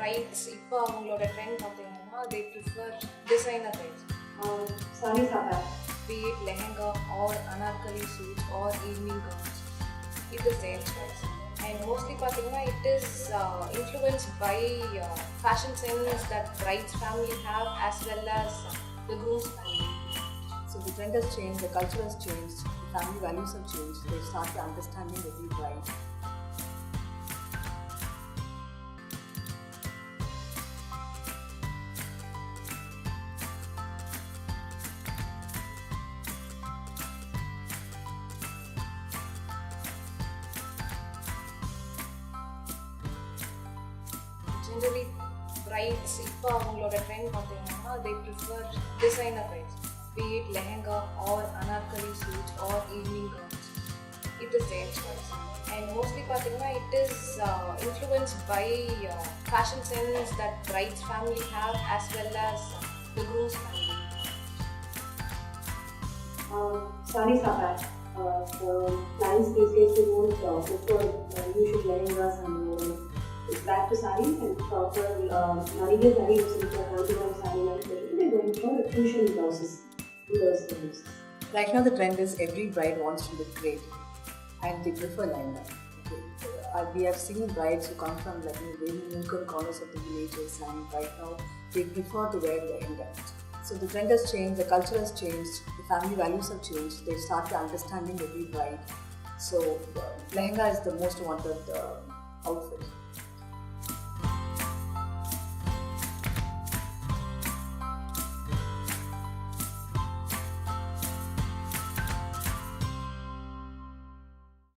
brides இப்போ அவங்களோட trend பார்த்தீங்கன்னா they prefer designer types. Saree Sapphire. Be it lehenga or anarkali suits or evening gowns, it is their choice. And mostly பார்த்தீங்கன்னா it is influenced by fashion sense that bride's family have as well as the groom's family. So the trend has changed, the culture has changed, the family values have changed. They start understanding every bride. Generally brides இப்போ அவங்களோட trend பார்த்தீங்கன்னா they prefer designer types. Be it lehenga or anarkali suits or evening gowns, it is their choice. And mostly பார்த்தீங்கன்னா it is influenced by fashion sense that bride's family have as well as the groom's family. Saree Sapphire. The clients these days they won't prefer usual lehengas and it's back to saree and proper Narigal saree is in the Kanchipuram saree line. They're going for the fusion blouses. Right now the trend is every bride wants to look great and they prefer lehenga. Okay. We have seen brides who come from like very Munkan corners of the villages and right now they prefer to wear lehenga. So the trend has changed, the culture has changed, the family values have changed. They start understanding every bride. So lehenga is the most wanted outfit.